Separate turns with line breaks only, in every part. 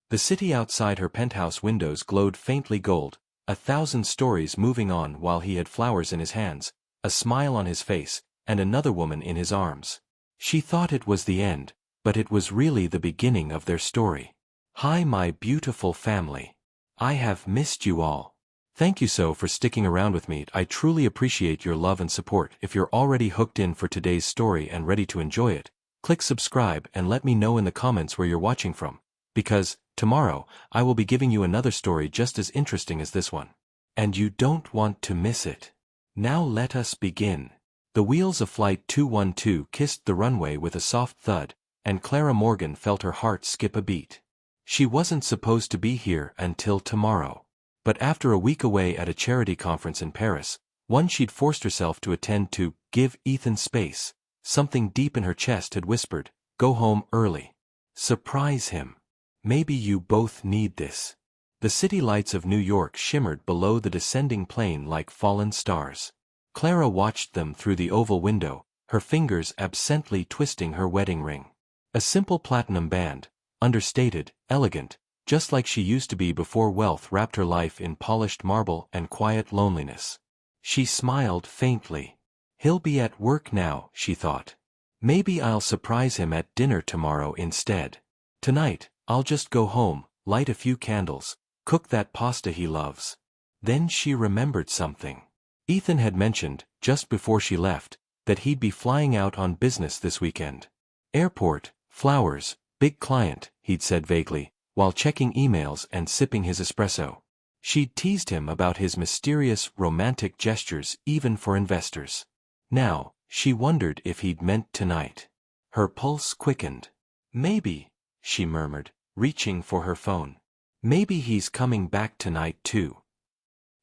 The city outside her penthouse windows glowed faintly gold, 1,000 stories moving on while he had flowers in his hands, a smile on his face, and another woman in his arms. She thought it was the end, but it was really the beginning of their story. Hi, my beautiful family. I have missed you all. Thank you so for sticking around with me. I truly appreciate your love and support. If you're already hooked in for today's story and ready to enjoy it, click subscribe and let me know in the comments where you're watching from, because tomorrow I will be giving you another story just as interesting as this one. And you don't want to miss it. Now let us begin. The wheels of Flight 212 kissed the runway with a soft thud, and Clara Morgan felt her heart skip a beat. She wasn't supposed to be here until tomorrow. But after a week away at a charity conference in Paris, one she'd forced herself to attend to give Ethan space, something deep in her chest had whispered, "Go home early. Surprise him. Maybe you both need this." The city lights of New York shimmered below the descending plane like fallen stars. Clara watched them through the oval window, her fingers absently twisting her wedding ring. A simple platinum band, understated, elegant, just like she used to be before wealth wrapped her life in polished marble and quiet loneliness. She smiled faintly. He'll be at work now, she thought. Maybe I'll surprise him at dinner tomorrow instead. Tonight, I'll just go home, light a few candles, cook that pasta he loves. Then she remembered something. Ethan had mentioned, just before she left, that he'd be flying out on business this weekend. Airport, flowers, big client, he'd said vaguely, while checking emails and sipping his espresso. She'd teased him about his mysterious, romantic gestures even for investors. Now, she wondered if he'd meant tonight. Her pulse quickened. Maybe, she murmured, reaching for her phone. Maybe he's coming back tonight too.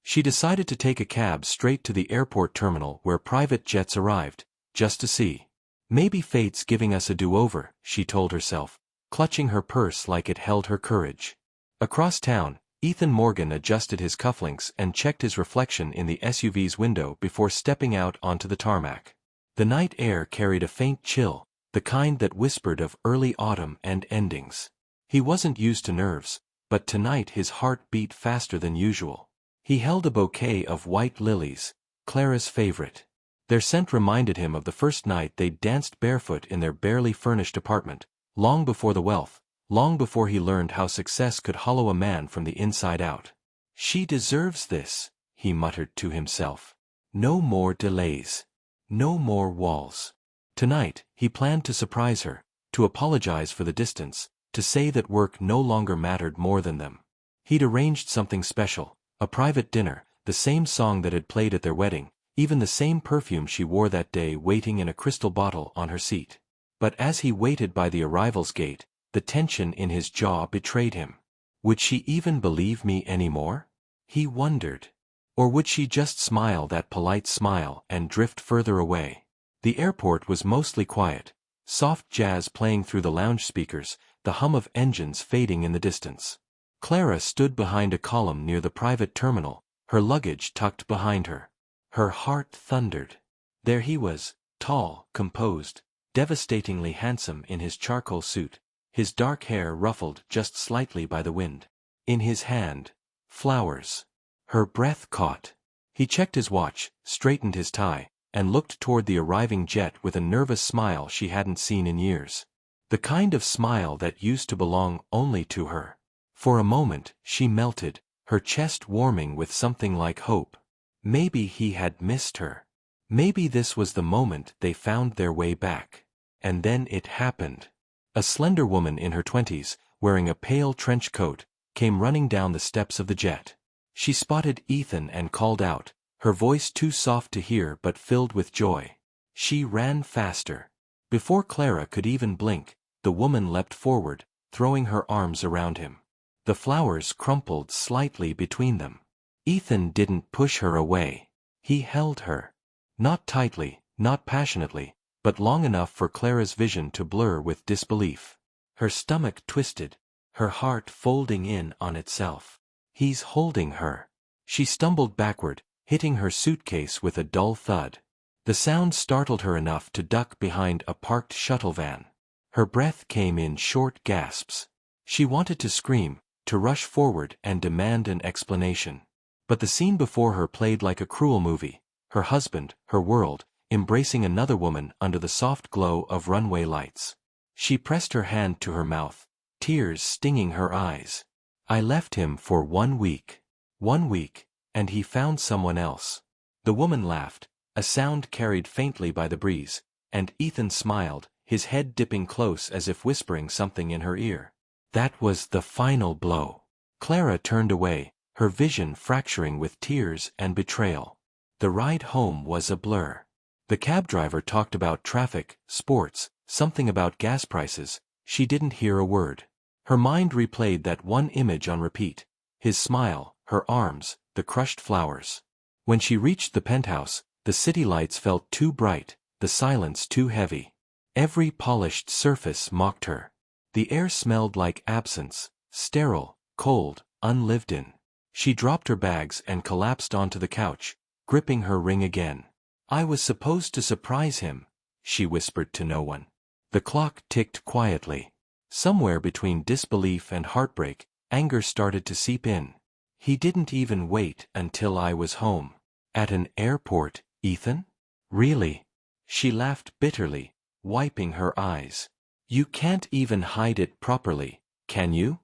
She decided to take a cab straight to the airport terminal where private jets arrived, just to see. Maybe fate's giving us a do-over, she told herself, clutching her purse like it held her courage. Across town, Ethan Morgan adjusted his cufflinks and checked his reflection in the SUV's window before stepping out onto the tarmac. The night air carried a faint chill, the kind that whispered of early autumn and endings. He wasn't used to nerves, but tonight his heart beat faster than usual. He held a bouquet of white lilies, Clara's favorite. Their scent reminded him of the first night they danced barefoot in their barely furnished apartment, long before the wealth, long before he learned how success could hollow a man from the inside out. She deserves this, he muttered to himself. No more delays. No more walls. Tonight, he planned to surprise her, to apologize for the distance, to say that work no longer mattered more than them. He'd arranged something special, a private dinner, the same song that had played at their wedding, even the same perfume she wore that day waiting in a crystal bottle on her seat. But as he waited by the arrival's gate, the tension in his jaw betrayed him. Would she even believe me anymore? He wondered. Or would she just smile that polite smile and drift further away? The airport was mostly quiet, soft jazz playing through the lounge speakers, the hum of engines fading in the distance. Clara stood behind a column near the private terminal, her luggage tucked behind her. Her heart thundered. There he was, tall, composed, devastatingly handsome in his charcoal suit, his dark hair ruffled just slightly by the wind. In his hand, flowers. Her breath caught. He checked his watch, straightened his tie, and looked toward the arriving jet with a nervous smile she hadn't seen in years. The kind of smile that used to belong only to her. For a moment, she melted, her chest warming with something like hope. Maybe he had missed her. Maybe this was the moment they found their way back. And then it happened. A slender woman in her 20s, wearing a pale trench coat, came running down the steps of the jet. She spotted Ethan and called out, her voice too soft to hear but filled with joy. She ran faster. Before Clara could even blink, the woman leapt forward, throwing her arms around him. The flowers crumpled slightly between them. Ethan didn't push her away. He held her. Not tightly, not passionately, but long enough for Clara's vision to blur with disbelief. Her stomach twisted, her heart folding in on itself. He's holding her. She stumbled backward, hitting her suitcase with a dull thud. The sound startled her enough to duck behind a parked shuttle van. Her breath came in short gasps. She wanted to scream, to rush forward and demand an explanation. But the scene before her played like a cruel movie, her husband, her world, embracing another woman under the soft glow of runway lights. She pressed her hand to her mouth, tears stinging her eyes. I left him for 1 week. 1 week, and he found someone else. The woman laughed, a sound carried faintly by the breeze, and Ethan smiled, his head dipping close as if whispering something in her ear. That was the final blow. Clara turned away, her vision fracturing with tears and betrayal. The ride home was a blur. The cab driver talked about traffic, sports, something about gas prices. She didn't hear a word. Her mind replayed that one image on repeat: his smile, her arms, the crushed flowers. When she reached the penthouse, the city lights felt too bright, the silence too heavy. Every polished surface mocked her. The air smelled like absence, sterile, cold, unlived in. She dropped her bags and collapsed onto the couch, gripping her ring again. I was supposed to surprise him, she whispered to no one. The clock ticked quietly. Somewhere between disbelief and heartbreak, anger started to seep in. He didn't even wait until I was home. At an airport, Ethan? Really? She laughed bitterly, wiping her eyes. You can't even hide it properly, can you?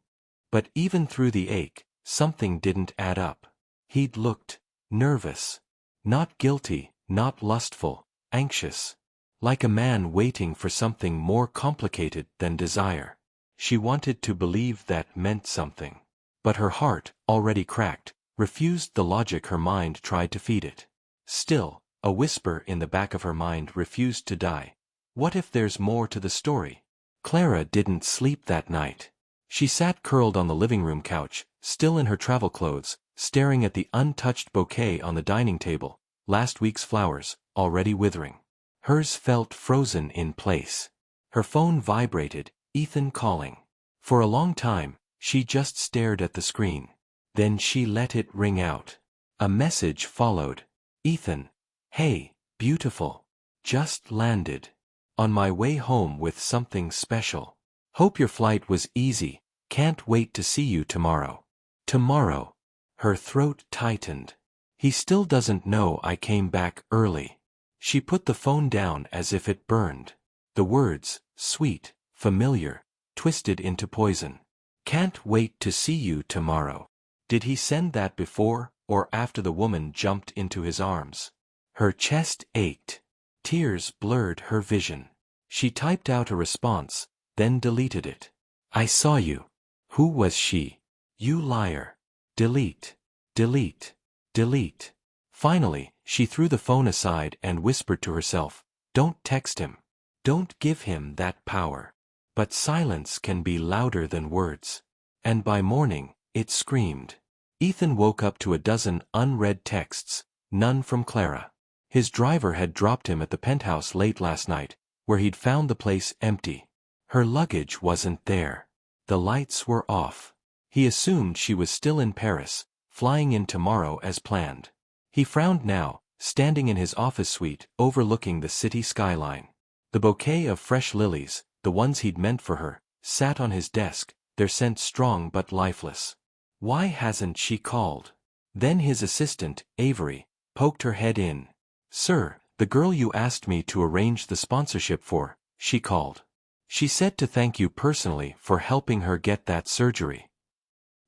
But even through the ache, something didn't add up. He'd looked nervous. Not guilty, not lustful, anxious. Like a man waiting for something more complicated than desire. She wanted to believe that meant something. But her heart, already cracked, refused the logic her mind tried to feed it. Still, a whisper in the back of her mind refused to die. What if there's more to the story? Clara didn't sleep that night. She sat curled on the living room couch, still in her travel clothes, staring at the untouched bouquet on the dining table, last week's flowers, already withering. Hers felt frozen in place. Her phone vibrated, Ethan calling. For a long time, she just stared at the screen. Then she let it ring out. A message followed. Ethan. Hey, beautiful. Just landed. On my way home with something special. Hope your flight was easy. Can't wait to see you tomorrow. Tomorrow. Her throat tightened. He still doesn't know I came back early. She put the phone down as if it burned. The words, sweet, familiar, twisted into poison. Can't wait to see you tomorrow. Did he send that before or after the woman jumped into his arms? Her chest ached. Tears blurred her vision. She typed out a response, then deleted it. I saw you. Who was she? You liar. Delete. Delete. Delete. Finally, she threw the phone aside and whispered to herself, don't text him. Don't give him that power. But silence can be louder than words. And by morning, it screamed. Ethan woke up to a dozen unread texts, none from Clara. His driver had dropped him at the penthouse late last night, where he'd found the place empty. Her luggage wasn't there. The lights were off. He assumed she was still in Paris, flying in tomorrow as planned. He frowned now, standing in his office suite overlooking the city skyline. The bouquet of fresh lilies, the ones he'd meant for her, sat on his desk, their scent strong but lifeless. Why hasn't she called? Then his assistant, Avery, poked her head in. Sir, the girl you asked me to arrange the sponsorship for, she called. She said to thank you personally for helping her get that surgery.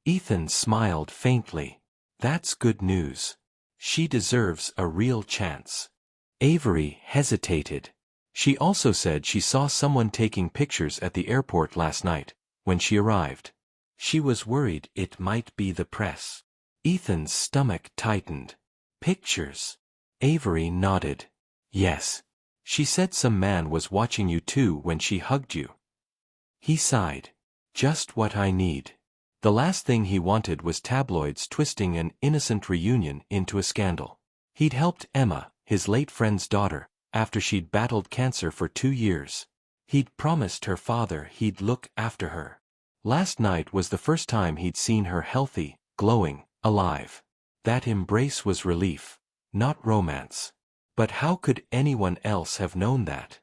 Ethan smiled faintly. That's good news. She deserves a real chance. Avery hesitated. She also said she saw someone taking pictures at the airport last night, when she arrived. She was worried it might be the press. Ethan's stomach tightened. Pictures? Avery nodded. Yes. She said some man was watching you too when she hugged you. He sighed. Just what I need. The last thing he wanted was tabloids twisting an innocent reunion into a scandal. He'd helped Emma, his late friend's daughter, after she'd battled cancer for 2 years. He'd promised her father he'd look after her. Last night was the first time he'd seen her healthy, glowing, alive. That embrace was relief, not romance. But how could anyone else have known that?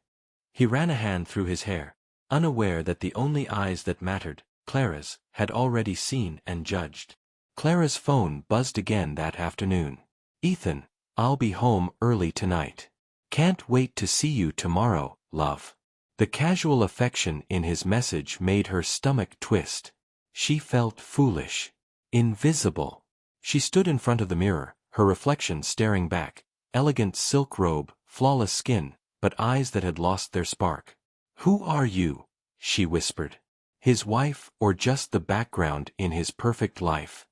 He ran a hand through his hair, unaware that the only eyes that mattered, Clara's, had already seen and judged. Clara's phone buzzed again that afternoon. "Ethan, I'll be home early tonight. Can't wait to see you tomorrow, love." The casual affection in his message made her stomach twist. She felt foolish. Invisible. She stood in front of the mirror, her reflection staring back. Elegant silk robe, flawless skin, but eyes that had lost their spark. "Who are you?" she whispered. His wife, or just the background in his perfect life?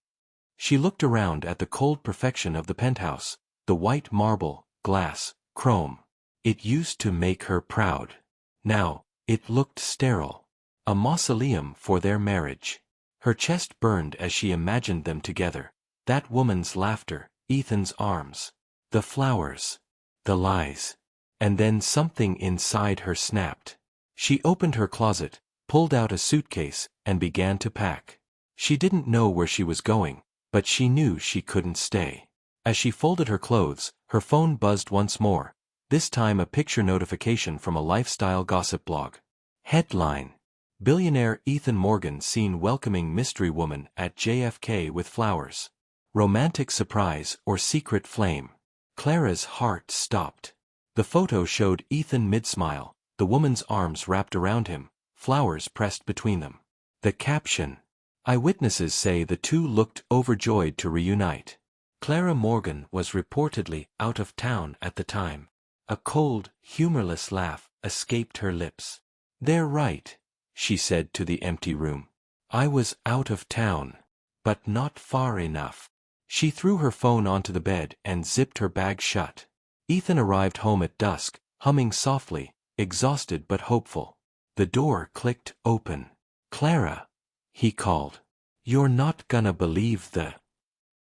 She looked around at the cold perfection of the penthouse, the white marble, glass, chrome. It used to make her proud. Now, it looked sterile. A mausoleum for their marriage. Her chest burned as she imagined them together. That woman's laughter, Ethan's arms. The flowers. The lies. And then something inside her snapped. She opened her closet, pulled out a suitcase, and began to pack. She didn't know where she was going, but she knew she couldn't stay. As she folded her clothes, her phone buzzed once more, this time a picture notification from a lifestyle gossip blog. Headline: Billionaire Ethan Morgan seen welcoming mystery woman at JFK with flowers. Romantic surprise or secret flame? Clara's heart stopped. The photo showed Ethan mid-smile, the woman's arms wrapped around him, flowers pressed between them. The caption: Eyewitnesses say the two looked overjoyed to reunite. Clara Morgan was reportedly out of town at the time. A cold, humorless laugh escaped her lips. "They're right," she said to the empty room. "I was out of town. But not far enough." She threw her phone onto the bed and zipped her bag shut. Ethan arrived home at dusk, humming softly, exhausted but hopeful. The door clicked open. "Clara," he called. "You're not gonna believe the—"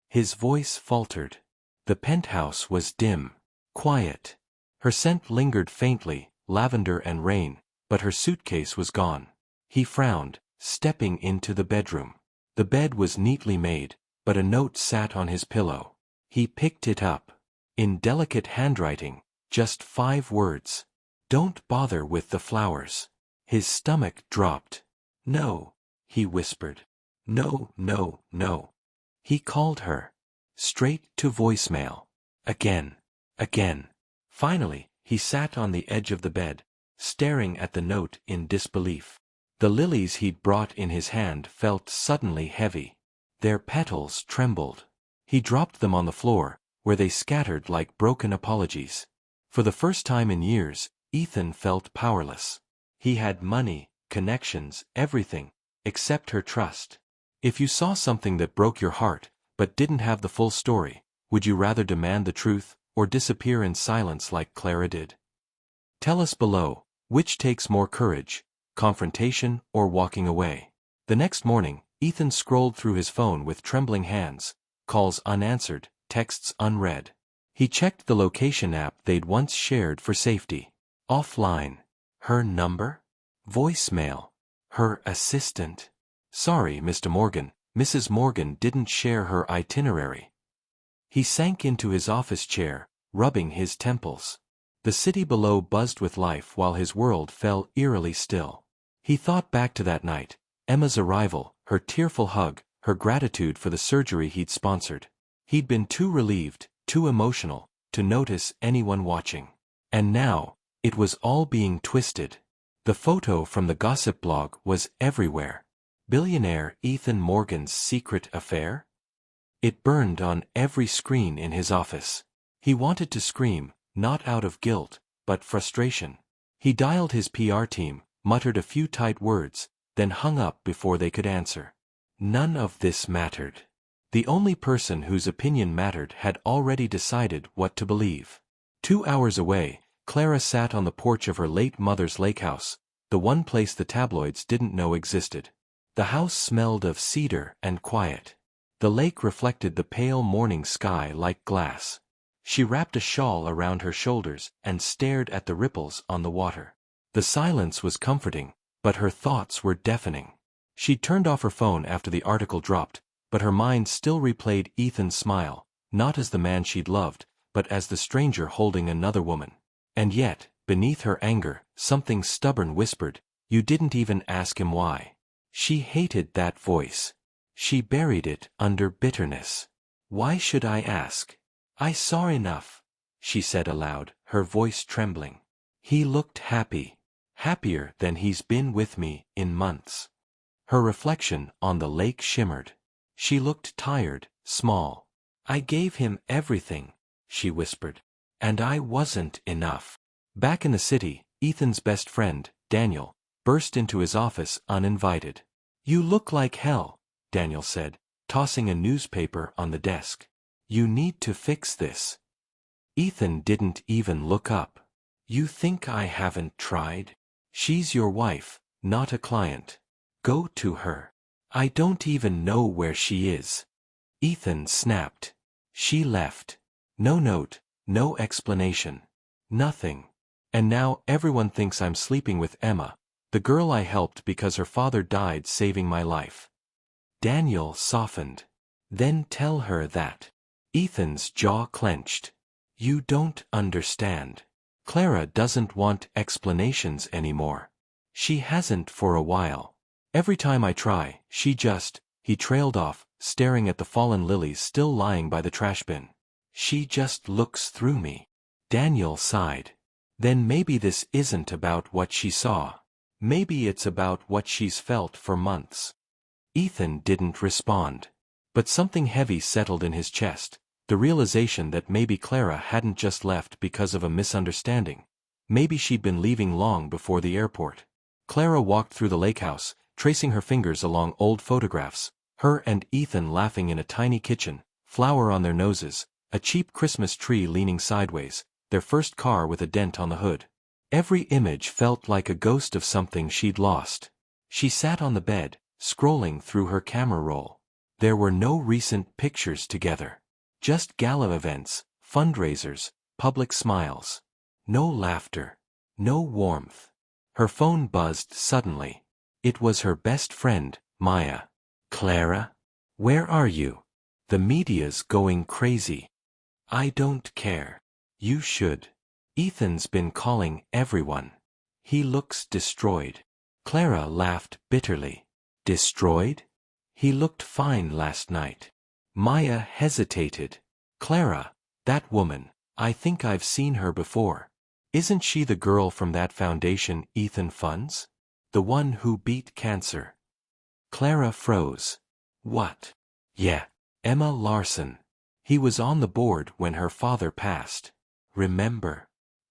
His voice faltered. The penthouse was dim, quiet. Her scent lingered faintly, lavender and rain, but her suitcase was gone. He frowned, stepping into the bedroom. The bed was neatly made, but a note sat on his pillow. He picked it up. In delicate handwriting, just 5 words. "Don't bother with the flowers." His stomach dropped. "No," he whispered. "No, no, no." He called her. Straight to voicemail. Again. Again. Finally, he sat on the edge of the bed, staring at the note in disbelief. The lilies he'd brought in his hand felt suddenly heavy. Their petals trembled. He dropped them on the floor, where they scattered like broken apologies. For the first time in years, Ethan felt powerless. He had money, connections, everything, except her trust. If you saw something that broke your heart, but didn't have the full story, would you rather demand the truth, or disappear in silence like Clara did? Tell us below, which takes more courage, confrontation or walking away? The next morning, Ethan scrolled through his phone with trembling hands, calls unanswered, texts unread. He checked the location app they'd once shared for safety. Offline. Her number? Voicemail. Her assistant. "Sorry, Mr. Morgan, Mrs. Morgan didn't share her itinerary." He sank into his office chair, rubbing his temples. The city below buzzed with life while his world fell eerily still. He thought back to that night, Emma's arrival, her tearful hug, her gratitude for the surgery he'd sponsored. He'd been too relieved, too emotional, to notice anyone watching. And now, it was all being twisted. The photo from the gossip blog was everywhere. Billionaire Ethan Morgan's secret affair? It burned on every screen in his office. He wanted to scream, not out of guilt, but frustration. He dialed his PR team, muttered a few tight words, then hung up before they could answer. None of this mattered. The only person whose opinion mattered had already decided what to believe. 2 hours away, Clara sat on the porch of her late mother's lake house, the one place the tabloids didn't know existed. The house smelled of cedar and quiet. The lake reflected the pale morning sky like glass. She wrapped a shawl around her shoulders and stared at the ripples on the water. The silence was comforting, but her thoughts were deafening. She'd turned off her phone after the article dropped, but her mind still replayed Ethan's smile, not as the man she'd loved, but as the stranger holding another woman. And yet, beneath her anger, something stubborn whispered, "You didn't even ask him why." She hated that voice. She buried it under bitterness. Why should I ask? I saw enough, she said aloud, her voice trembling. He looked happy. Happier than he's been with me in months. Her reflection on the lake shimmered. She looked tired, small. I gave him everything, she whispered. And I wasn't enough. Back in the city, Ethan's best friend, Daniel, burst into his office uninvited. You look like hell, Daniel said, tossing a newspaper on the desk. You need to fix this. Ethan didn't even look up. You think I haven't tried? She's your wife, not a client. Go to her. I don't even know where she is. Ethan snapped. She left. No note, no explanation. Nothing. And now everyone thinks I'm sleeping with Emma, the girl I helped because her father died saving my life. Daniel softened. Then tell her that. Ethan's jaw clenched. You don't understand. Clara doesn't want explanations anymore. She hasn't for a while. Every time I try, he trailed off, staring at the fallen lilies still lying by the trash bin. She just looks through me. Daniel sighed. Then maybe this isn't about what she saw. Maybe it's about what she's felt for months. Ethan didn't respond. But something heavy settled in his chest, the realization that maybe Clara hadn't just left because of a misunderstanding. Maybe she'd been leaving long before the airport. Clara walked through the lake house, tracing her fingers along old photographs, her and Ethan laughing in a tiny kitchen, flour on their noses, a cheap Christmas tree leaning sideways, their first car with a dent on the hood. Every image felt like a ghost of something she'd lost. She sat on the bed, scrolling through her camera roll. There were no recent pictures together. Just gala events, fundraisers, public smiles. No laughter. No warmth. Her phone buzzed suddenly. It was her best friend, Maya. Clara? Where are you? The media's going crazy. I don't care. You should. Ethan's been calling everyone. He looks destroyed. Clara laughed bitterly. Destroyed? He looked fine last night. Maya hesitated. Clara, that woman, I think I've seen her before. Isn't she the girl from that foundation Ethan funds? The one who beat cancer. Clara froze. What? Yeah, Emma Larson. He was on the board when her father passed. Remember?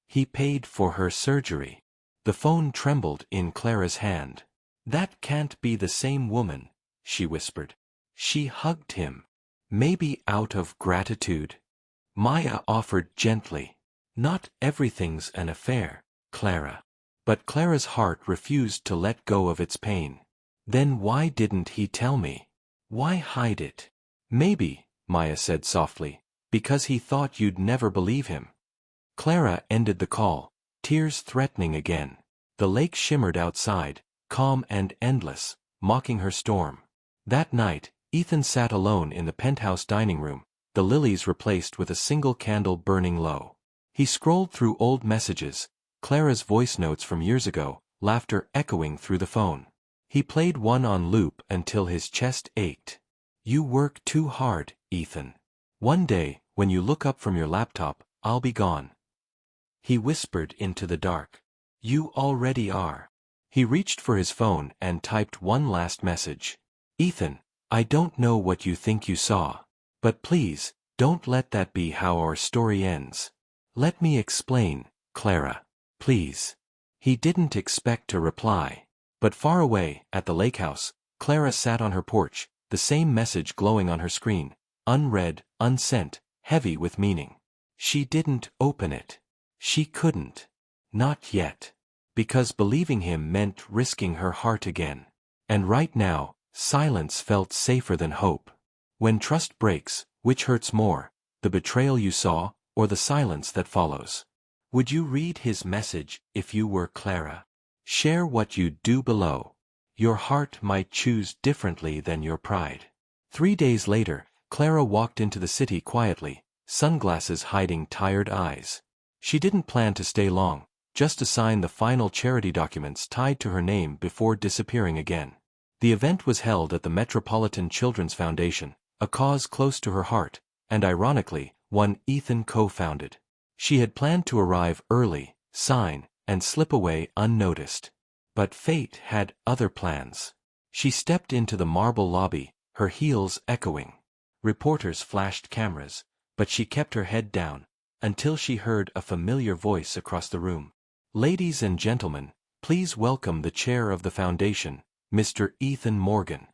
He paid for her surgery. The phone trembled in Clara's hand. That can't be the same woman, she whispered. She hugged him. Maybe out of gratitude. Maya offered gently. Not everything's an affair, Clara. But Clara's heart refused to let go of its pain. Then why didn't he tell me? Why hide it? Maybe, Maya said softly, because he thought you'd never believe him. Clara ended the call, tears threatening again. The lake shimmered outside, calm and endless, mocking her storm. That night, Ethan sat alone in the penthouse dining room, the lilies replaced with a single candle burning low. He scrolled through old messages, Clara's voice notes from years ago, laughter echoing through the phone. He played one on loop until his chest ached. You work too hard, Ethan. One day, when you look up from your laptop, I'll be gone. He whispered into the dark. You already are. He reached for his phone and typed one last message. Ethan, I don't know what you think you saw. But please, don't let that be how our story ends. Let me explain, Clara. Please. He didn't expect a reply. But far away, at the lake house, Clara sat on her porch, the same message glowing on her screen, unread, unsent, heavy with meaning. She didn't open it. She couldn't. Not yet. Because believing him meant risking her heart again. And right now, silence felt safer than hope. When trust breaks, which hurts more, the betrayal you saw, or the silence that follows? Would you read his message if you were Clara? Share what you'd do below. Your heart might choose differently than your pride. 3 days later, Clara walked into the city quietly, sunglasses hiding tired eyes. She didn't plan to stay long, just to sign the final charity documents tied to her name before disappearing again. The event was held at the Metropolitan Children's Foundation, a cause close to her heart, and ironically, one Ethan co-founded. She had planned to arrive early, sign, and slip away unnoticed. But fate had other plans. She stepped into the marble lobby, her heels echoing. Reporters flashed cameras, but she kept her head down, until she heard a familiar voice across the room. "Ladies and gentlemen, please welcome the chair of the foundation, Mr. Ethan Morgan."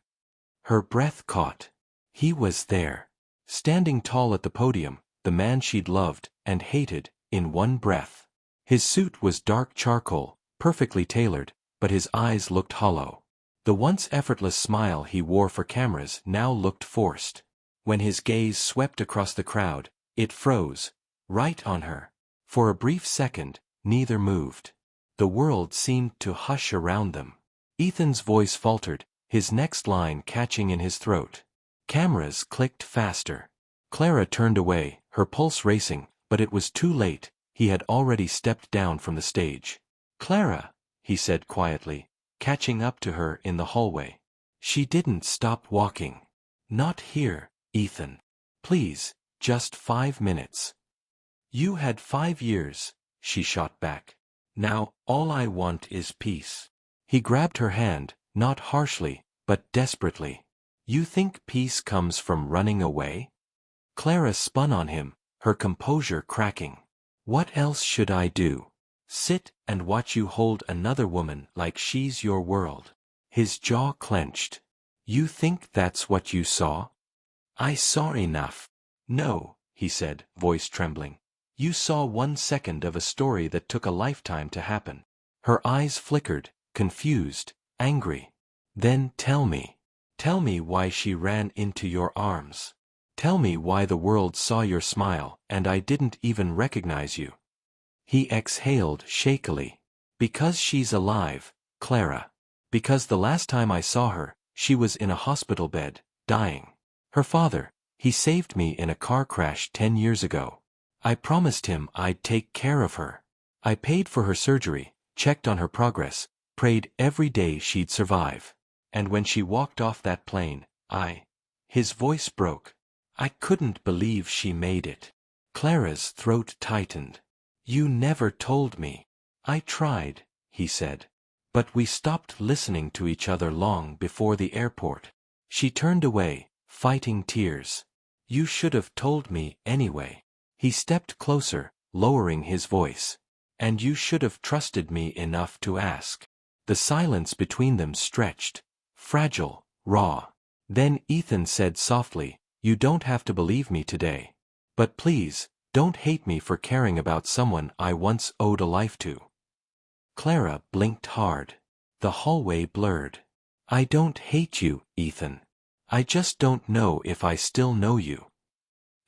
Her breath caught. He was there. Standing tall at the podium, the man she'd loved and hated in one breath. His suit was dark charcoal, perfectly tailored, but his eyes looked hollow. The once effortless smile he wore for cameras now looked forced. When his gaze swept across the crowd, it froze, right on her. For a brief second, neither moved. The world seemed to hush around them. Ethan's voice faltered, his next line catching in his throat. Cameras clicked faster. Clara turned away, her pulse racing, but it was too late. He had already stepped down from the stage. "Clara," he said quietly, catching up to her in the hallway. She didn't stop walking. "Not here, Ethan. Please, just 5 minutes." "You had 5 years," she shot back. "Now, all I want is peace." He grabbed her hand, not harshly, but desperately. "You think peace comes from running away?" Clara spun on him, her composure cracking. "What else should I do? Sit and watch you hold another woman like she's your world?" His jaw clenched. "You think that's what you saw?" "I saw enough." "No," he said, voice trembling. "You saw 1 second of a story that took a lifetime to happen." Her eyes flickered, confused, angry. "Then tell me. Tell me why she ran into your arms. Tell me why the world saw your smile and I didn't even recognize you." He exhaled shakily. "Because she's alive, Clara. Because the last time I saw her, she was in a hospital bed, dying. Her father, he saved me in a car crash 10 years ago. I promised him I'd take care of her. I paid for her surgery, checked on her progress, prayed every day she'd survive. And when she walked off that plane, His voice broke. "I couldn't believe she made it." Clara's throat tightened. "You never told me." "I tried," he said. "But we stopped listening to each other long before the airport." She turned away, fighting tears. "You should have told me anyway." He stepped closer, lowering his voice. "And you should have trusted me enough to ask." The silence between them stretched, fragile, raw. Then Ethan said softly, "You don't have to believe me today. But please, don't hate me for caring about someone I once owed a life to." Clara blinked hard. The hallway blurred. "I don't hate you, Ethan. I just don't know if I still know you."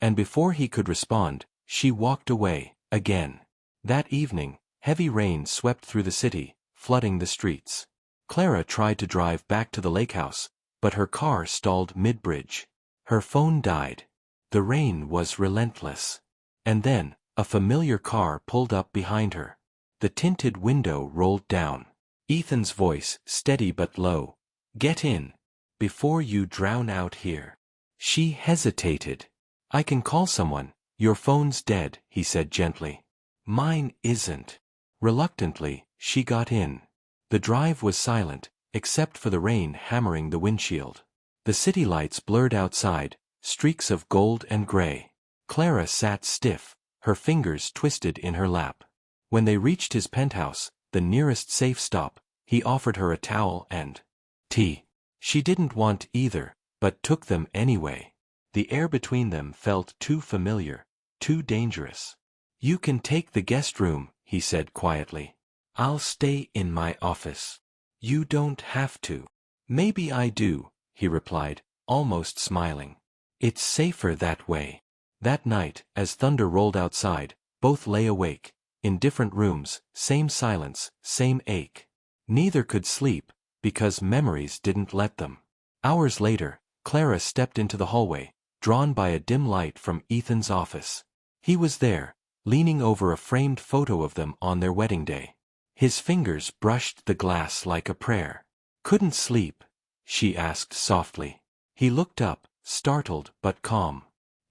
And before he could respond, she walked away, again. That evening, heavy rain swept through the city, flooding the streets. Clara tried to drive back to the lake house, but her car stalled mid-bridge. Her phone died. The rain was relentless. And then, a familiar car pulled up behind her. The tinted window rolled down. Ethan's voice, steady but low. "Get in. Before you drown out here." She hesitated. "I can call someone. Your phone's dead," he said gently. "Mine isn't." Reluctantly, she got in. The drive was silent, except for the rain hammering the windshield. The city lights blurred outside, streaks of gold and gray. Clara sat stiff, her fingers twisted in her lap. When they reached his penthouse, the nearest safe stop, he offered her a towel and tea. She didn't want either, but took them anyway. The air between them felt too familiar, too dangerous. "You can take the guest room," he said quietly. "I'll stay in my office." "You don't have to." "Maybe I do," he replied, almost smiling. "It's safer that way." That night, as thunder rolled outside, both lay awake, in different rooms, same silence, same ache. Neither could sleep, because memories didn't let them. Hours later, Clara stepped into the hallway, drawn by a dim light from Ethan's office. He was there, leaning over a framed photo of them on their wedding day. His fingers brushed the glass like a prayer. "Couldn't sleep," she asked softly. He looked up, startled but calm.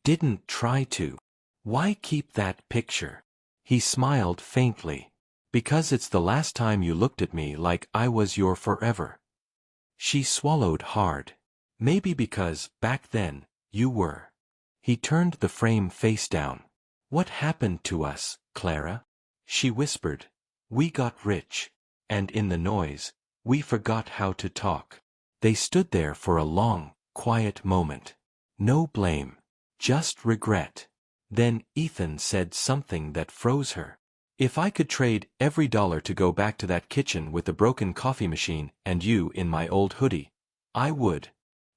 Didn't try to. Why keep that picture? He smiled faintly. Because it's the last time you looked at me like I was your forever. She swallowed hard. Maybe because, back then, you were. He turned the frame face down. What happened to us, Clara? She whispered. We got rich. And in the noise, we forgot how to talk. They stood there for a long, quiet moment. No blame. Just regret. Then Ethan said something that froze her. If I could trade every dollar to go back to that kitchen with the broken coffee machine and you in my old hoodie, I would.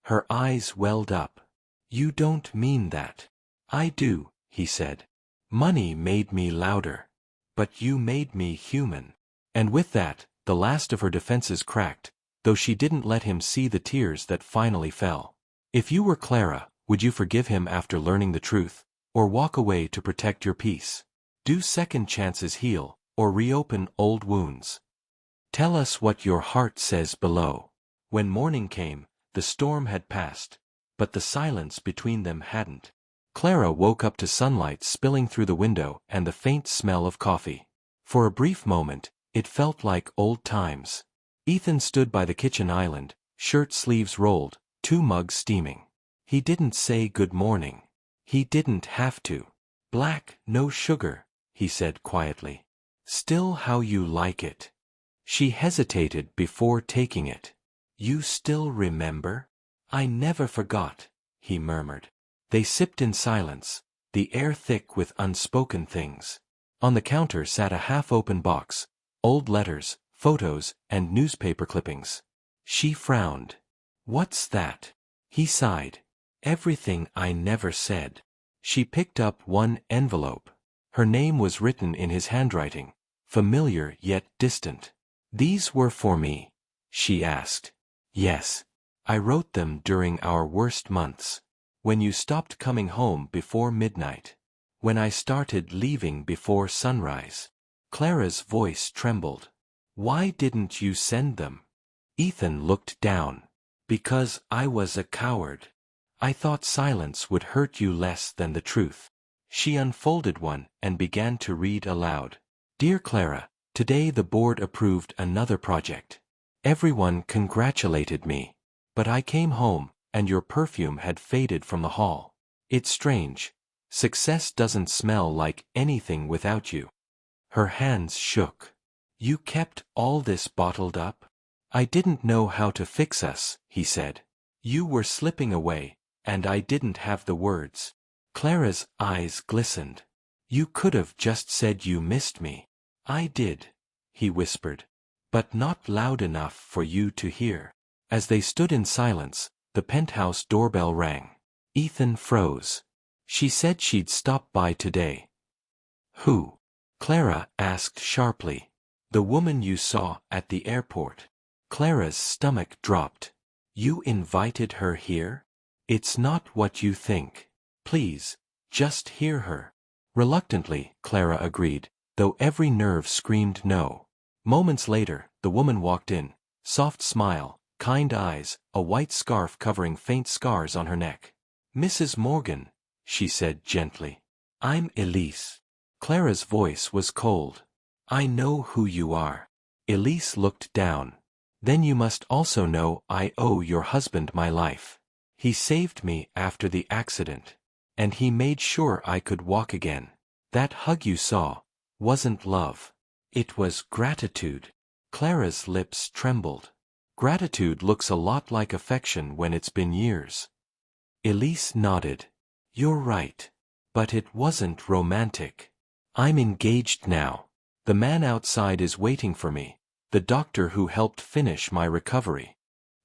Her eyes welled up. You don't mean that. I do, he said. Money made me louder. But you made me human. And with that, the last of her defenses cracked, though she didn't let him see the tears that finally fell. If you were Clara, would you forgive him after learning the truth, or walk away to protect your peace? Do second chances heal, or reopen old wounds? Tell us what your heart says below. When morning came, the storm had passed, but the silence between them hadn't. Clara woke up to sunlight spilling through the window and the faint smell of coffee. For a brief moment, it felt like old times. Ethan stood by the kitchen island, shirt sleeves rolled, 2 mugs steaming. He didn't say good morning. He didn't have to. Black, no sugar, he said quietly. Still how you like it. She hesitated before taking it. You still remember? I never forgot, he murmured. They sipped in silence, the air thick with unspoken things. On the counter sat a half-open box, old letters, photos, and newspaper clippings. She frowned. What's that? He sighed. Everything I never said. She picked up one envelope. Her name was written in his handwriting, familiar yet distant. These were for me, she asked. Yes. I wrote them during our worst months. When you stopped coming home before midnight. When I started leaving before sunrise. Clara's voice trembled. Why didn't you send them? Ethan looked down. Because I was a coward. I thought silence would hurt you less than the truth. She unfolded one and began to read aloud. Dear Clara, today the board approved another project. Everyone congratulated me. But I came home, and your perfume had faded from the hall. It's strange. Success doesn't smell like anything without you. Her hands shook. You kept all this bottled up? I didn't know how to fix us, he said. You were slipping away, and I didn't have the words. Clara's eyes glistened. You could have just said you missed me. I did, he whispered. But not loud enough for you to hear. As they stood in silence, the penthouse doorbell rang. Ethan froze. She said she'd stop by today. Who? Clara asked sharply. The woman you saw at the airport. Clara's stomach dropped. You invited her here? It's not what you think. Please, just hear her. Reluctantly, Clara agreed, though every nerve screamed no. Moments later, the woman walked in, soft smile, kind eyes, a white scarf covering faint scars on her neck. Mrs. Morgan, she said gently. I'm Elise. Clara's voice was cold. I know who you are. Elise looked down. Then you must also know I owe your husband my life. He saved me after the accident. And he made sure I could walk again. That hug you saw wasn't love. It was gratitude. Clara's lips trembled. Gratitude looks a lot like affection when it's been years. Elise nodded. You're right. But it wasn't romantic. I'm engaged now. The man outside is waiting for me, the doctor who helped finish my recovery.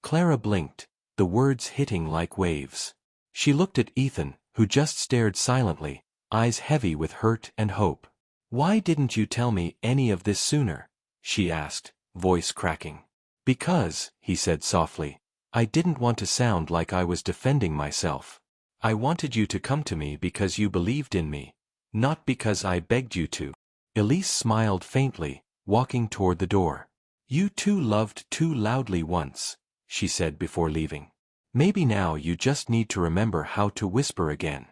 Clara blinked, the words hitting like waves. She looked at Ethan, who just stared silently, eyes heavy with hurt and hope. Why didn't you tell me any of this sooner? She asked, voice cracking. Because, he said softly, I didn't want to sound like I was defending myself. I wanted you to come to me because you believed in me, not because I begged you to. Elise smiled faintly, walking toward the door. You two loved too loudly once, she said before leaving. Maybe now you just need to remember how to whisper again.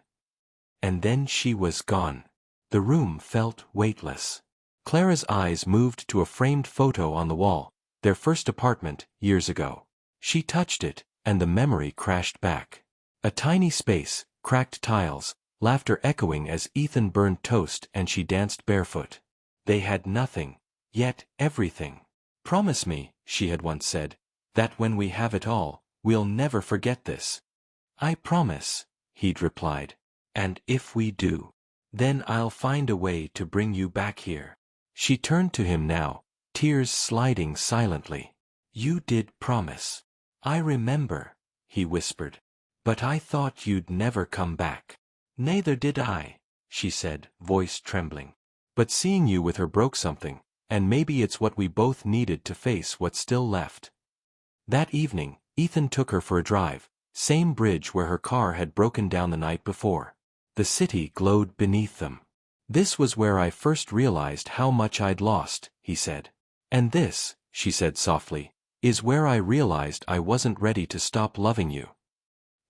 And then she was gone. The room felt weightless. Clara's eyes moved to a framed photo on the wall, their first apartment, years ago. She touched it, and the memory crashed back. A tiny space, cracked tiles, laughter echoing as Ethan burned toast and she danced barefoot. They had nothing, yet everything. "Promise me," she had once said, "that when we have it all, we'll never forget this." "I promise," he'd replied. "And if we do, then I'll find a way to bring you back here." She turned to him now, tears sliding silently. "You did promise." "I remember," he whispered. "But I thought you'd never come back." "Neither did I," she said, voice trembling. "But seeing you with her broke something, and maybe it's what we both needed to face what's still left." That evening, Ethan took her for a drive, same bridge where her car had broken down the night before. The city glowed beneath them. "This was where I first realized how much I'd lost," he said. "And this," she said softly, "is where I realized I wasn't ready to stop loving you."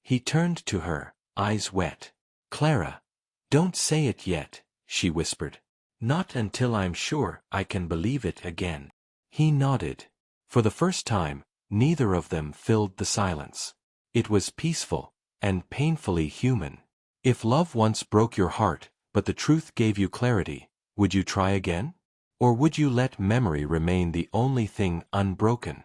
He turned to her, eyes wet. "Clara, don't say it yet," she whispered. "Not until I'm sure I can believe it again." He nodded. For the first time, neither of them filled the silence. It was peaceful, and painfully human. If love once broke your heart, but the truth gave you clarity, would you try again? Or would you let memory remain the only thing unbroken?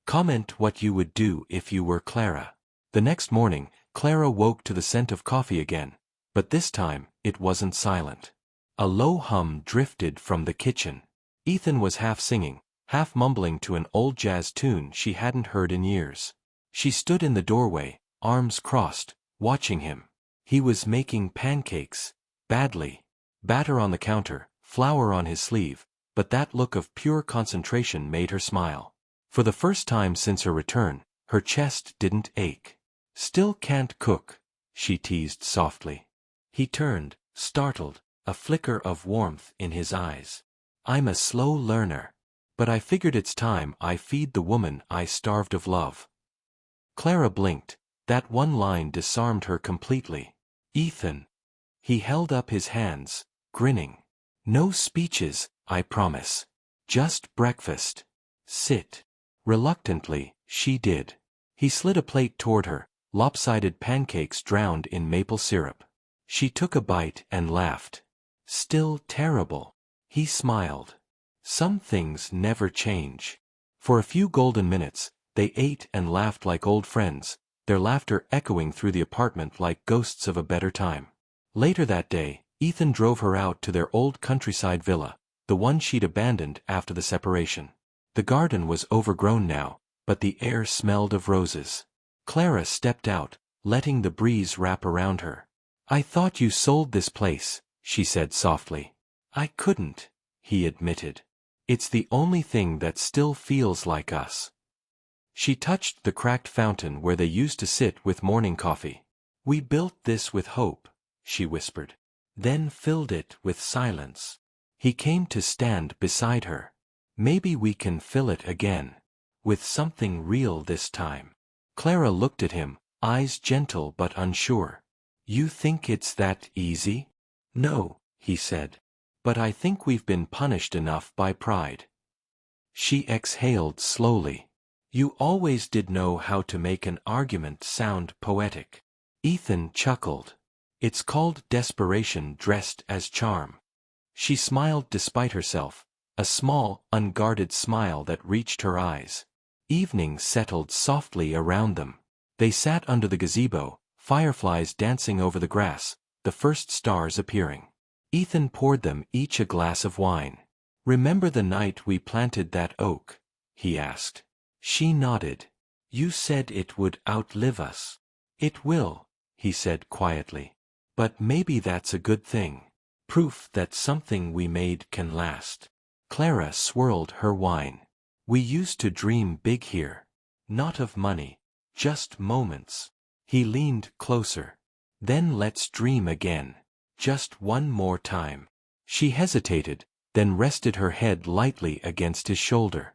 Comment what you would do if you were Clara. The next morning, Clara woke to the scent of coffee again, but this time, it wasn't silent. A low hum drifted from the kitchen. Ethan was half singing, half mumbling to an old jazz tune she hadn't heard in years. She stood in the doorway, arms crossed, watching him. He was making pancakes, badly. Batter on the counter, flour on his sleeve, but that look of pure concentration made her smile. For the first time since her return, her chest didn't ache. "Still can't cook," she teased softly. He turned, startled, a flicker of warmth in his eyes. "I'm a slow learner. But I figured it's time I feed the woman I starved of love." Clara blinked. That one line disarmed her completely. "Ethan." He held up his hands, grinning. "No speeches, I promise. Just breakfast. Sit." Reluctantly, she did. He slid a plate toward her, lopsided pancakes drowned in maple syrup. She took a bite and laughed. "Still terrible." He smiled. "Some things never change." For a few golden minutes, they ate and laughed like old friends, their laughter echoing through the apartment like ghosts of a better time. Later that day, Ethan drove her out to their old countryside villa, the one she'd abandoned after the separation. The garden was overgrown now, but the air smelled of roses. Clara stepped out, letting the breeze wrap around her. "I thought you sold this place," she said softly. "I couldn't," he admitted. "It's the only thing that still feels like us." She touched the cracked fountain where they used to sit with morning coffee. "We built this with hope," she whispered. "Then filled it with silence." He came to stand beside her. "Maybe we can fill it again. With something real this time." Clara looked at him, eyes gentle but unsure. "You think it's that easy?" "No," he said. "But I think we've been punished enough by pride." She exhaled slowly. "You always did know how to make an argument sound poetic." Ethan chuckled. "It's called desperation dressed as charm." She smiled despite herself, a small, unguarded smile that reached her eyes. Evening settled softly around them. They sat under the gazebo, fireflies dancing over the grass, the first stars appearing. Ethan poured them each a glass of wine. "Remember the night we planted that oak?" he asked. She nodded. "You said it would outlive us." "It will," he said quietly. "But maybe that's a good thing. Proof that something we made can last." Clara swirled her wine. "We used to dream big here. Not of money. Just moments." He leaned closer. "Then let's dream again. Just one more time." She hesitated, then rested her head lightly against his shoulder.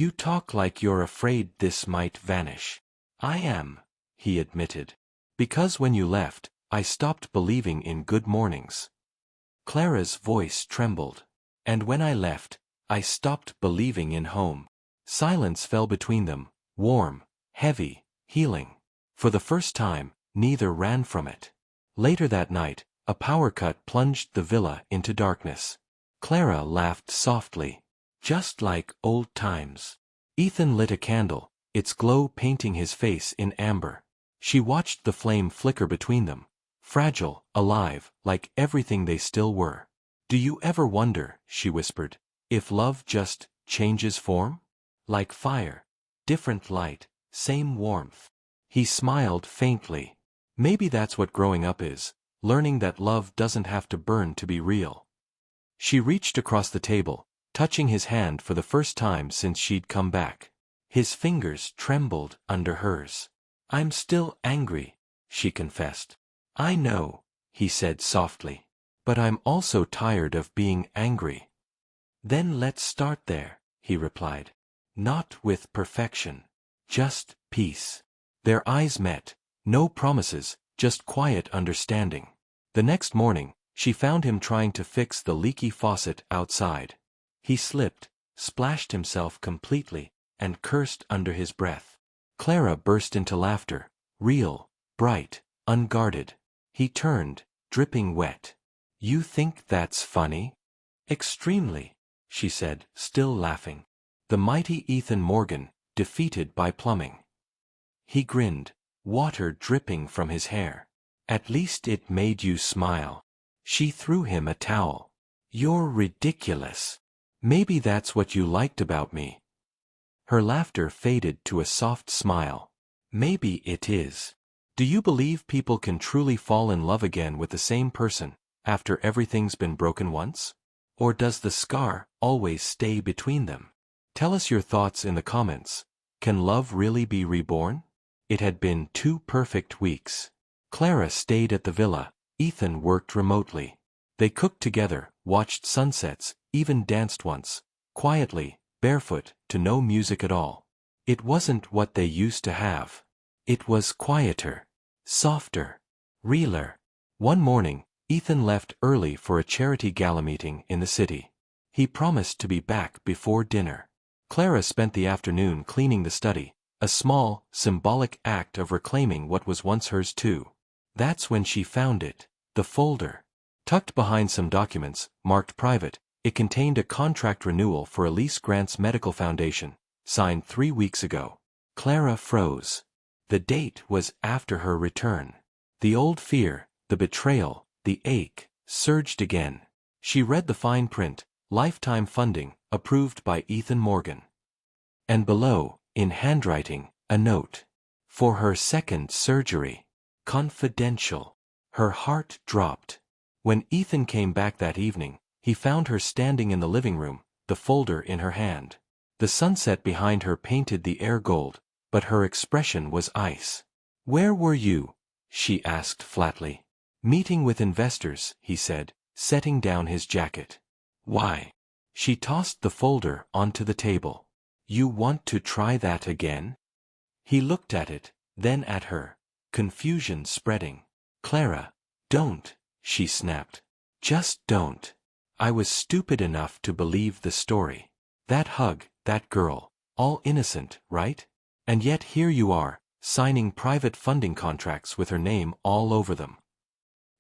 You talk like you're afraid this might vanish. I am, he admitted. Because when you left, I stopped believing in good mornings. Clara's voice trembled. And when I left, I stopped believing in home. Silence fell between them, warm, heavy, healing. For the first time, neither ran from it. Later that night, a power cut plunged the villa into darkness. Clara laughed softly. Just like old times. Ethan lit a candle, its glow painting his face in amber. She watched the flame flicker between them, fragile, alive, like everything they still were. Do you ever wonder, she whispered, if love just changes form? Like fire. Different light, same warmth. He smiled faintly. Maybe that's what growing up is, learning that love doesn't have to burn to be real. She reached across the table, touching his hand for the first time since she'd come back. His fingers trembled under hers. I'm still angry, she confessed. I know, he said softly. But I'm also tired of being angry. Then let's start there, he replied. Not with perfection. Just peace. Their eyes met. No promises, just quiet understanding. The next morning, she found him trying to fix the leaky faucet outside. He slipped, splashed himself completely, and cursed under his breath. Clara burst into laughter, real, bright, unguarded. He turned, dripping wet. You think that's funny? Extremely, she said, still laughing. The mighty Ethan Morgan, defeated by plumbing. He grinned, water dripping from his hair. At least it made you smile. She threw him a towel. You're ridiculous. Maybe that's what you liked about me. Her laughter faded to a soft smile. Maybe it is. Do you believe people can truly fall in love again with the same person, after everything's been broken once? Or does the scar always stay between them? Tell us your thoughts in the comments. Can love really be reborn? It had been 2 perfect weeks. Clara stayed at the villa, Ethan worked remotely. They cooked together, watched sunsets, even danced once, quietly, barefoot, to no music at all. It wasn't what they used to have. It was quieter, softer, realer. One morning, Ethan left early for a charity gala meeting in the city. He promised to be back before dinner. Clara spent the afternoon cleaning the study, a small, symbolic act of reclaiming what was once hers too. That's when she found it, the folder. Tucked behind some documents, marked private, it contained a contract renewal for Elise Grant's medical foundation, signed 3 weeks ago. Clara froze. The date was after her return. The old fear, the betrayal, the ache, surged again. She read the fine print, lifetime funding, approved by Ethan Morgan. And below, in handwriting, a note. For her second surgery. Confidential. Her heart dropped. When Ethan came back that evening, he found her standing in the living room, the folder in her hand. The sunset behind her painted the air gold, but her expression was ice. Where were you? She asked flatly. Meeting with investors, he said, setting down his jacket. Why? She tossed the folder onto the table. You want to try that again? He looked at it, then at her, confusion spreading. Clara, don't, she snapped. Just don't. I was stupid enough to believe the story. That hug, that girl, all innocent, right? And yet here you are, signing private funding contracts with her name all over them.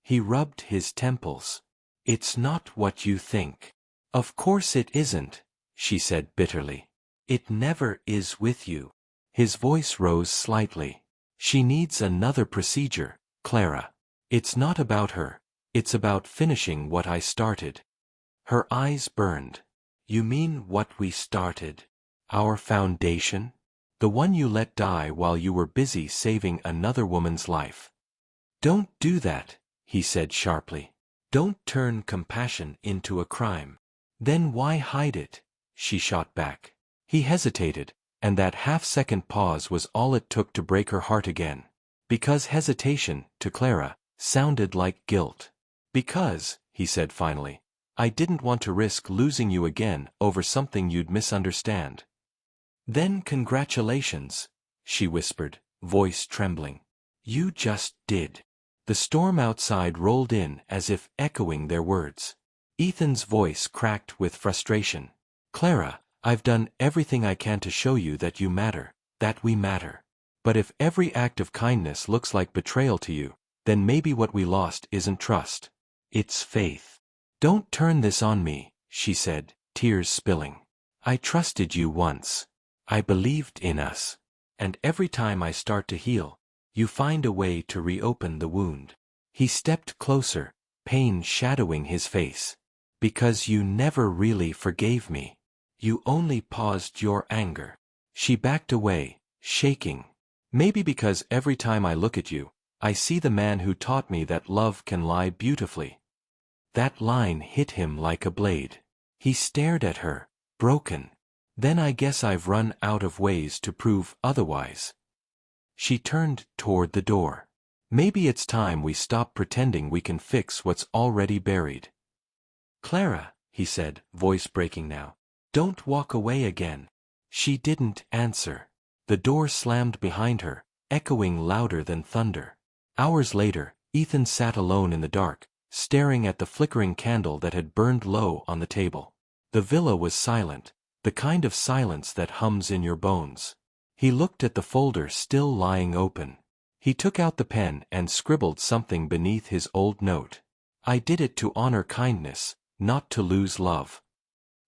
He rubbed his temples. It's not what you think. Of course it isn't, she said bitterly. It never is with you. His voice rose slightly. She needs another procedure, Clara. It's not about her. It's about finishing what I started. Her eyes burned. You mean what we started? Our foundation? The one you let die while you were busy saving another woman's life. Don't do that, he said sharply. Don't turn compassion into a crime. Then why hide it? She shot back. He hesitated, and that half-second pause was all it took to break her heart again. Because hesitation, to Clara, sounded like guilt. Because, he said finally, I didn't want to risk losing you again over something you'd misunderstand. Then congratulations, she whispered, voice trembling. You just did. The storm outside rolled in as if echoing their words. Ethan's voice cracked with frustration. Clara, I've done everything I can to show you that you matter, that we matter. But if every act of kindness looks like betrayal to you, then maybe what we lost isn't trust. It's faith. Don't turn this on me, she said, tears spilling. I trusted you once. I believed in us. And every time I start to heal, you find a way to reopen the wound. He stepped closer, pain shadowing his face. Because you never really forgave me. You only paused your anger. She backed away, shaking. Maybe because every time I look at you, I see the man who taught me that love can lie beautifully. That line hit him like a blade. He stared at her, broken. Then I guess I've run out of ways to prove otherwise. She turned toward the door. Maybe it's time we stop pretending we can fix what's already buried. Clara, he said, voice breaking now. Don't walk away again. She didn't answer. The door slammed behind her, echoing louder than thunder. Hours later, Ethan sat alone in the dark, staring at the flickering candle that had burned low on the table. The villa was silent, the kind of silence that hums in your bones. He looked at the folder still lying open. He took out the pen and scribbled something beneath his old note. I did it to honor kindness, not to lose love.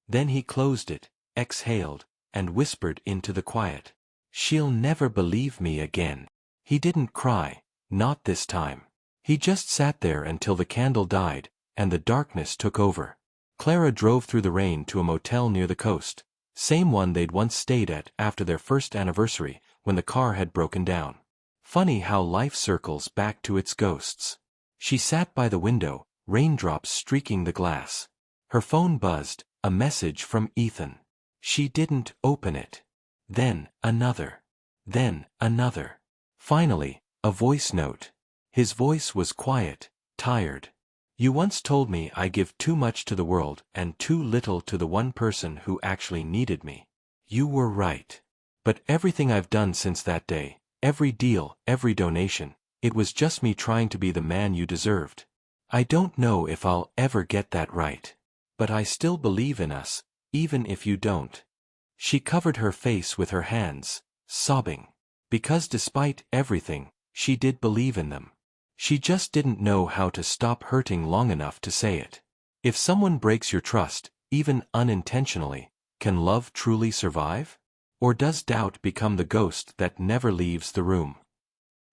Then he closed it, exhaled, and whispered into the quiet. She'll never believe me again. He didn't cry, not this time. He just sat there until the candle died, and the darkness took over. Clara drove through the rain to a motel near the coast, same one they'd once stayed at after their first anniversary, when the car had broken down. Funny how life circles back to its ghosts. She sat by the window, raindrops streaking the glass. Her phone buzzed, a message from Ethan. She didn't open it. Then, another. Then, another. Finally, a voice note. His voice was quiet, tired. You once told me I give too much to the world and too little to the one person who actually needed me. You were right. But everything I've done since that day, every deal, every donation, it was just me trying to be the man you deserved. I don't know if I'll ever get that right. But I still believe in us, even if you don't. She covered her face with her hands, sobbing. Because despite everything, she did believe in them. She just didn't know how to stop hurting long enough to say it. If someone breaks your trust, even unintentionally, can love truly survive? Or does doubt become the ghost that never leaves the room?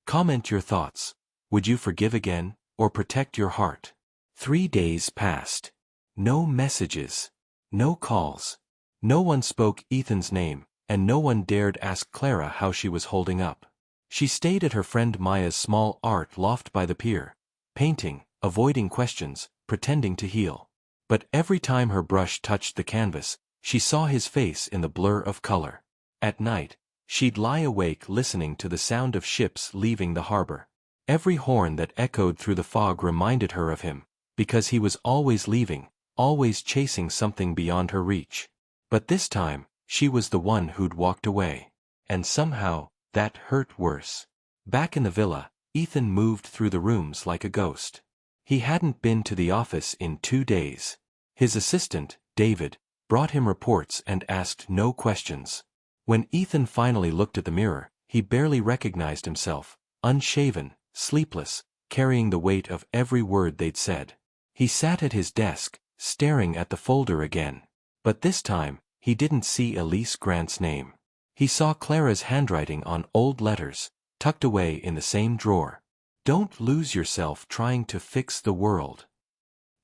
Comment your thoughts. Would you forgive again, or protect your heart? 3 days passed. No messages. No calls. No one spoke Ethan's name, and no one dared ask Clara how she was holding up. She stayed at her friend Maya's small art loft by the pier, painting, avoiding questions, pretending to heal. But every time her brush touched the canvas, she saw his face in the blur of color. At night, she'd lie awake listening to the sound of ships leaving the harbor. Every horn that echoed through the fog reminded her of him, because he was always leaving, always chasing something beyond her reach. But this time, she was the one who'd walked away. And somehow, that hurt worse. Back in the villa, Ethan moved through the rooms like a ghost. He hadn't been to the office in 2 days. His assistant, David, brought him reports and asked no questions. When Ethan finally looked at the mirror, he barely recognized himself, unshaven, sleepless, carrying the weight of every word they'd said. He sat at his desk, staring at the folder again. But this time, he didn't see Elise Grant's name. He saw Clara's handwriting on old letters, tucked away in the same drawer. Don't lose yourself trying to fix the world.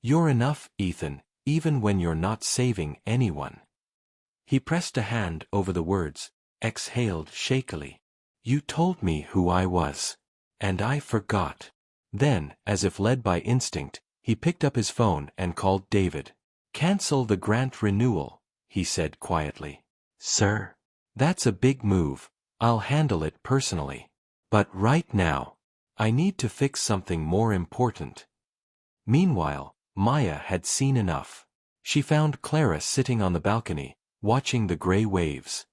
You're enough, Ethan, even when you're not saving anyone. He pressed a hand over the words, exhaled shakily. You told me who I was. And I forgot. Then, as if led by instinct, he picked up his phone and called David. Cancel the grant renewal, he said quietly. Sir? That's a big move. I'll handle it personally. But right now, I need to fix something more important. Meanwhile, Maya had seen enough. She found Clara sitting on the balcony, watching the gray waves.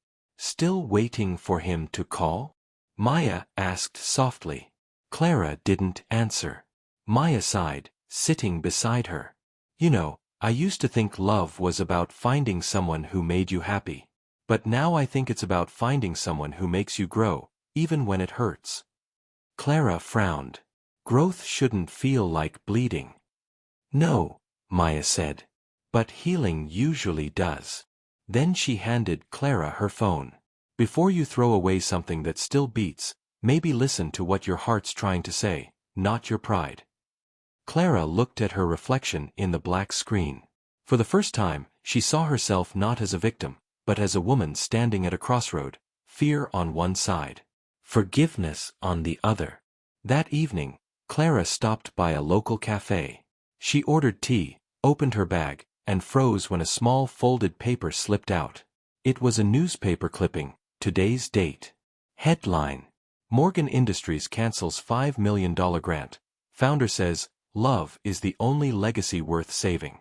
Still waiting for him to call? Maya asked softly. Clara didn't answer. Maya sighed, sitting beside her. You know, I used to think love was about finding someone who made you happy. But now I think it's about finding someone who makes you grow, even when it hurts. Clara frowned. Growth shouldn't feel like bleeding. No, Maya said. But healing usually does. Then she handed Clara her phone. Before you throw away something that still beats, maybe listen to what your heart's trying to say, not your pride. Clara looked at her reflection in the black screen. For the first time, she saw herself not as a victim, but as a woman standing at a crossroad, fear on one side, forgiveness on the other. That evening, Clara stopped by a local cafe. She ordered tea, opened her bag, and froze when a small folded paper slipped out. It was a newspaper clipping, today's date. Headline: Morgan Industries cancels $5 million grant. Founder says, love is the only legacy worth saving.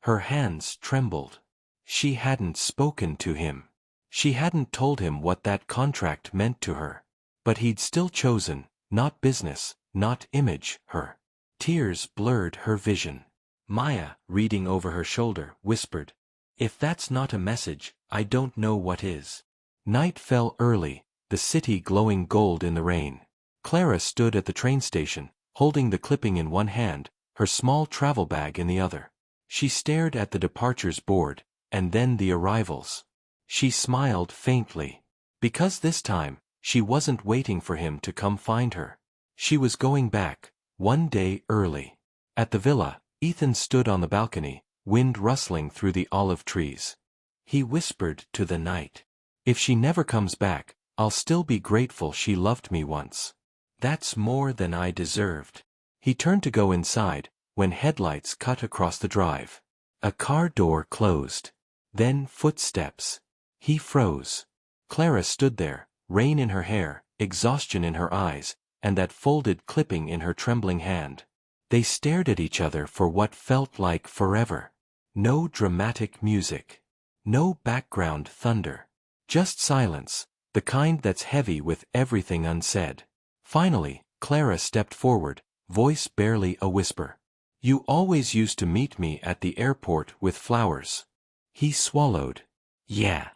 Her hands trembled. She hadn't spoken to him. She hadn't told him what that contract meant to her. But he'd still chosen, not business, not image, her. Tears blurred her vision. Maya, reading over her shoulder, whispered, if that's not a message, I don't know what is. Night fell early, the city glowing gold in the rain. Clara stood at the train station, holding the clipping in one hand, her small travel bag in the other. She stared at the departures board, and then the arrivals. She smiled faintly. Because this time, she wasn't waiting for him to come find her. She was going back, one day early. At the villa, Ethan stood on the balcony, wind rustling through the olive trees. He whispered to the night, if she never comes back, I'll still be grateful she loved me once. That's more than I deserved. He turned to go inside, when headlights cut across the drive. A car door closed. Then footsteps. He froze. Clara stood there, rain in her hair, exhaustion in her eyes, and that folded clipping in her trembling hand. They stared at each other for what felt like forever. No dramatic music. No background thunder. Just silence, the kind that's heavy with everything unsaid. Finally, Clara stepped forward, voice barely a whisper. You always used to meet me at the airport with flowers. He swallowed. Yeah.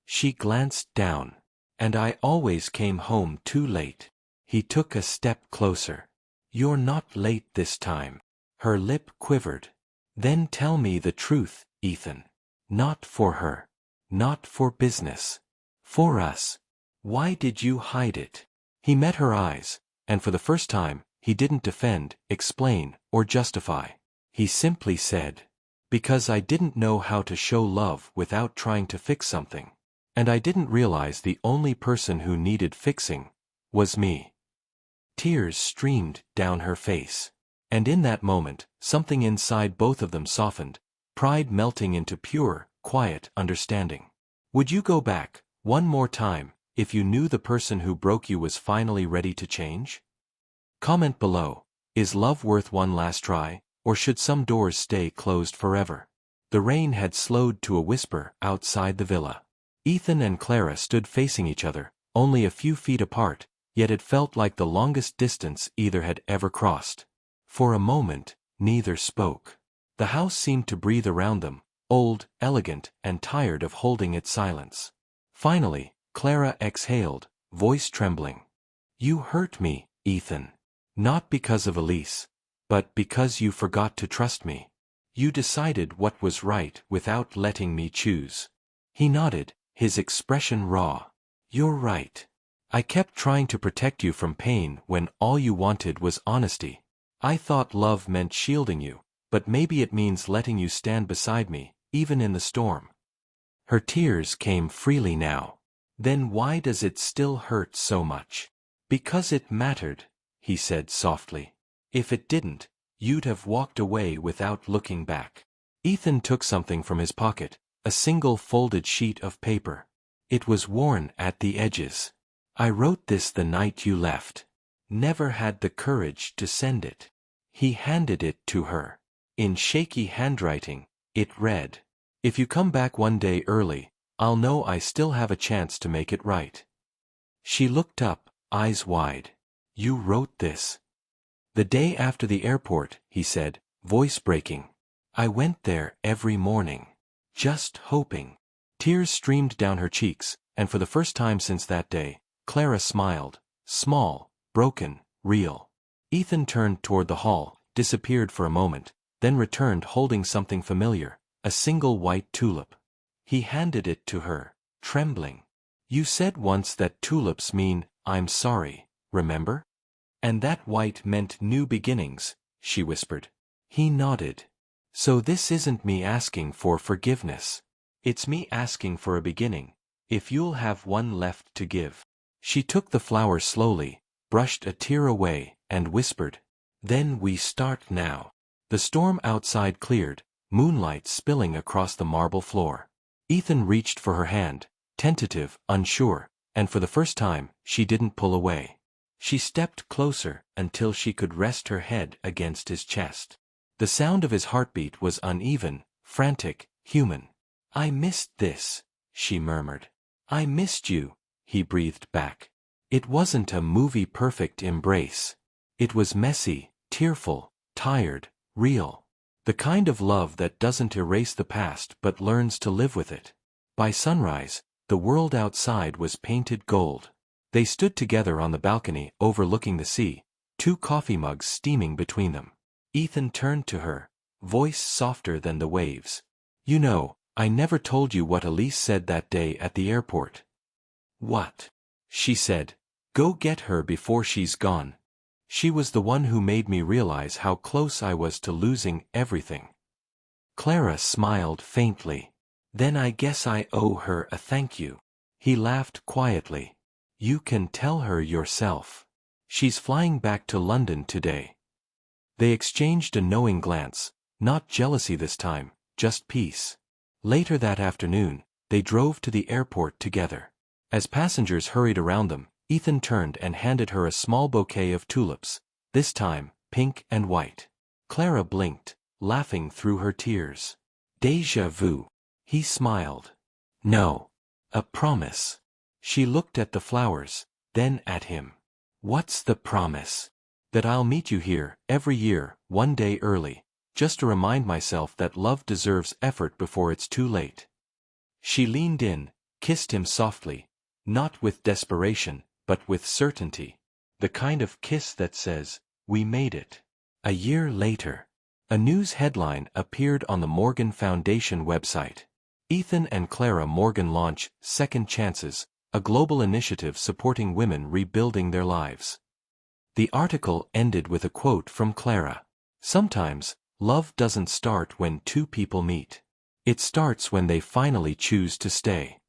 She glanced down. And I always came home too late. He took a step closer. You're not late this time. Her lip quivered. Then tell me the truth, Ethan. Not for her. Not for business. For us. Why did you hide it? He met her eyes, and for the first time, he didn't defend, explain, or justify. He simply said, because I didn't know how to show love without trying to fix something. And I didn't realize the only person who needed fixing was me. Tears streamed down her face. And in that moment, something inside both of them softened, pride melting into pure, quiet understanding. Would you go back, one more time, if you knew the person who broke you was finally ready to change? Comment below, is love worth one last try, or should some doors stay closed forever? The rain had slowed to a whisper outside the villa. Ethan and Clara stood facing each other, only a few feet apart, yet it felt like the longest distance either had ever crossed. For a moment, neither spoke. The house seemed to breathe around them, old, elegant, and tired of holding its silence. Finally, Clara exhaled, voice trembling. You hurt me, Ethan. Not because of Elise, but because you forgot to trust me. You decided what was right without letting me choose. He nodded, his expression raw. You're right. I kept trying to protect you from pain when all you wanted was honesty. I thought love meant shielding you, but maybe it means letting you stand beside me, even in the storm. Her tears came freely now. Then why does it still hurt so much? Because it mattered, he said softly. If it didn't, you'd have walked away without looking back. Ethan took something from his pocket, a single folded sheet of paper. It was worn at the edges. I wrote this the night you left. Never had the courage to send it. He handed it to her. In shaky handwriting, it read, if you come back one day early, I'll know I still have a chance to make it right. She looked up, eyes wide. You wrote this? The day after the airport, he said, voice breaking. I went there every morning. Just hoping. Tears streamed down her cheeks, and for the first time since that day, Clara smiled. Small, broken, real. Ethan turned toward the hall, disappeared for a moment, then returned holding something familiar, a single white tulip. He handed it to her, trembling. You said once that tulips mean, I'm sorry, remember? And that white meant new beginnings, she whispered. He nodded. So this isn't me asking for forgiveness. It's me asking for a beginning, if you'll have one left to give. She took the flower slowly, brushed a tear away, and whispered, Then we start now. The storm outside cleared, moonlight spilling across the marble floor. Ethan reached for her hand, tentative, unsure, and for the first time, she didn't pull away. She stepped closer until she could rest her head against his chest. The sound of his heartbeat was uneven, frantic, human. I missed this, she murmured. I missed you, he breathed back. It wasn't a movie-perfect embrace. It was messy, tearful, tired, real. The kind of love that doesn't erase the past but learns to live with it. By sunrise, the world outside was painted gold. They stood together on the balcony overlooking the sea, 2 coffee mugs steaming between them. Ethan turned to her, voice softer than the waves. You know, I never told you what Elise said that day at the airport. What? She said, Go get her before she's gone. She was the one who made me realize how close I was to losing everything. Clara smiled faintly. Then I guess I owe her a thank you. He laughed quietly. You can tell her yourself. She's flying back to London today. They exchanged a knowing glance, not jealousy this time, just peace. Later that afternoon, they drove to the airport together. As passengers hurried around them, Ethan turned and handed her a small bouquet of tulips, this time, pink and white. Clara blinked, laughing through her tears. Déjà vu. He smiled. No. A promise. She looked at the flowers, then at him. What's the promise? That I'll meet you here, every year, one day early, just to remind myself that love deserves effort before it's too late. She leaned in, kissed him softly, not with desperation, but with certainty. The kind of kiss that says, we made it. A year later, a news headline appeared on the Morgan Foundation website. Ethan and Clara Morgan launch Second Chances, a global initiative supporting women rebuilding their lives. The article ended with a quote from Clara. Sometimes, love doesn't start when 2 people meet. It starts when they finally choose to stay.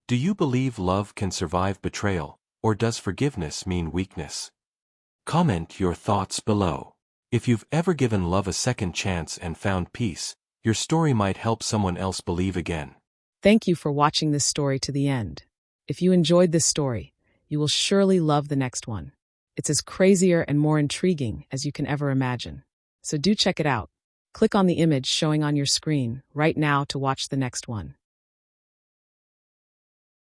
Do you believe love can survive betrayal, or does forgiveness mean weakness? Comment your thoughts below. If you've ever given love a second chance and found peace, your story might help someone else believe again.
Thank you for watching this story to the end. If you enjoyed this story, you will surely love the next one. It's as crazier and more intriguing as you can ever imagine. So do check it out. Click on the image showing on your screen right now to watch the next one.